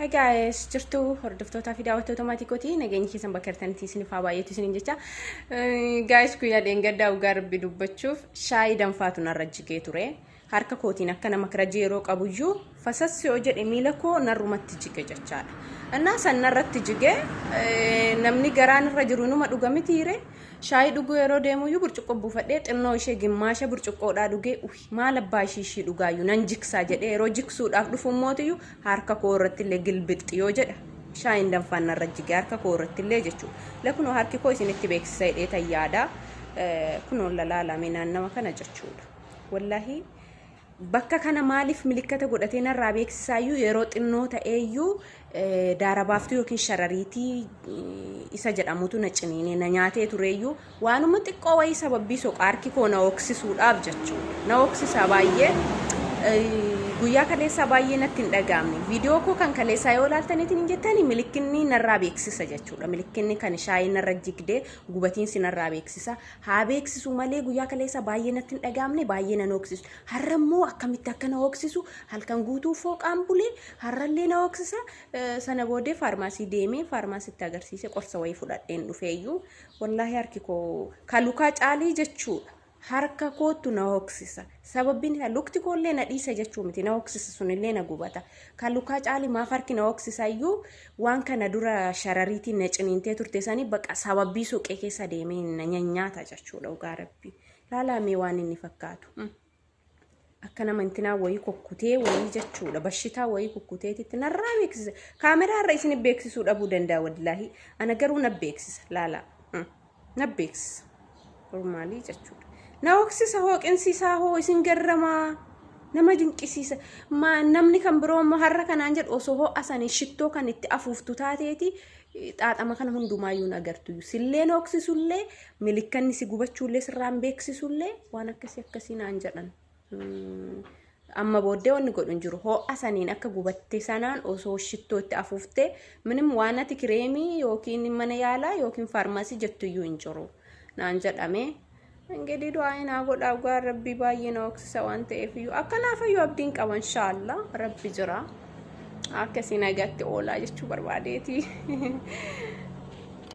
Hi guys, jirtu hordoftoota fi daawwattoota Automaatikooti. Nageenyi keessan bakka jirtanitti isiniif haa baay'atu isiniin jecha. Guys, guyyaa dheengaddaa dhugaa rabbi dubbachuuf shaayii danfaatu narra jigee ture. Harka kootiin akka nama kirajii yeroo qabuyyuu fasassi yoo jedhe miila koo narrumatti jige jechaadha. Annaa san narratti jige namni garaan irra jiru numa dhuga mitiire. Shaayii dhuguu yeroo deemuyyuu burcuqqoo buufadhee xinnoo ishee gimmaasha burcuqqoodhaa dhugee maal abbaa ishii dhugaayyuu nan jiksaa jedhee yeroo jiksuudhaaf dhufuun mootiyyuu harka koo irratti illee gilbixxi yoo jedha shaayiin danfaan narra jigee harka koo irratti illee jechuudha. Lakunoo harki koo isinitti beeksisa hidhee tayyaadha. Kunoon lalaalame naannawa kana jechuudha. Wallaahi bakka kana maaliif milikkata godhatee narraa beeksisaayyuu yeroo xinnoo ta'eeyyuu daarabaaftuu yookiin sharariitii isa jedhamutu na ciniinee na nyaatee tureeyyuu waanuma xiqqoo wayii sababbii soqaa harki koo na oksisuudhaaf jechuudha. Na oksisa baay'ee guyyaa kaleessaa baay'ee natti hin dhagaamne. Viidiyoo koo kan kaleessaa yoo ilaaltaniitiin hin jettani milikkinni narraa beeksisa jechuudha. Milikkinni kan shaayii narra jigdee gubatiinsi narraa beeksisa. Haa beeksisu malee guyyaa kaleessaa baay'ee natti hin dhagaamne baay'ee na oksisu. Har'ammoo akkamitti akka na oksisu halkan guutuu fooqaan bulee har'allee na oksisa. Sana booddee faarmaasii deemee faarmaasitti agarsiise qorsa wayii fudhadheen dhufeeyyuu wallaahi harki koo kalukaa caalii jechuudha. Harka kootu na oksisa. Sababbiin isaa lukti koollee na dhiisa jechuu miti na oksisa sunillee na gubata. Kan lukaa caali maaf harki na oksisa iyyuu waan kana dura sharariitiin na ciniintee turte sanii baqa sababbii suuqee keessa deemee na nyaata jechuudha dhugaa rabbi. Laalamee waan inni fakkaatu. Akka nama intinaa wayii kokkutee wayii jechuudha. Bashitaa wayii kokkuteetitti narraa beeksisa. Kaameraa irra isin beeksisuu dhabuu danda'a wallaahi. Ana garuu na beeksisa laala. Na beeksisa. Normaalii jechuudha. Na oksisa hooqinsiisaa hoo isin garramaa nama dinqisiisa namni kan biroo har'a kanaan jedhu osoo ho'asanii shittoo kan itti afuuftu taateeti xaaxama kana hundumaayyuu nagartu sillee na oksisullee milikkanni si gubachuullee sirraan beeksisullee waan akkasii naan jedhan amma booddee wanni godhun jiru ho'asaniin akka gubatte sanaan osoo shittoo itti afuuftee minim waan ati kireemii yookiin mana yaalaa yookiin faarmaasii jettuyyuu hin jiru naan jedhame. Enggak doain aku dah gua Rabbi bayi na oksisa wante efiu. Akan apa yu abdin kawan inshallah Rabbi jera. Akka sinagatti ola jechu barbadeti.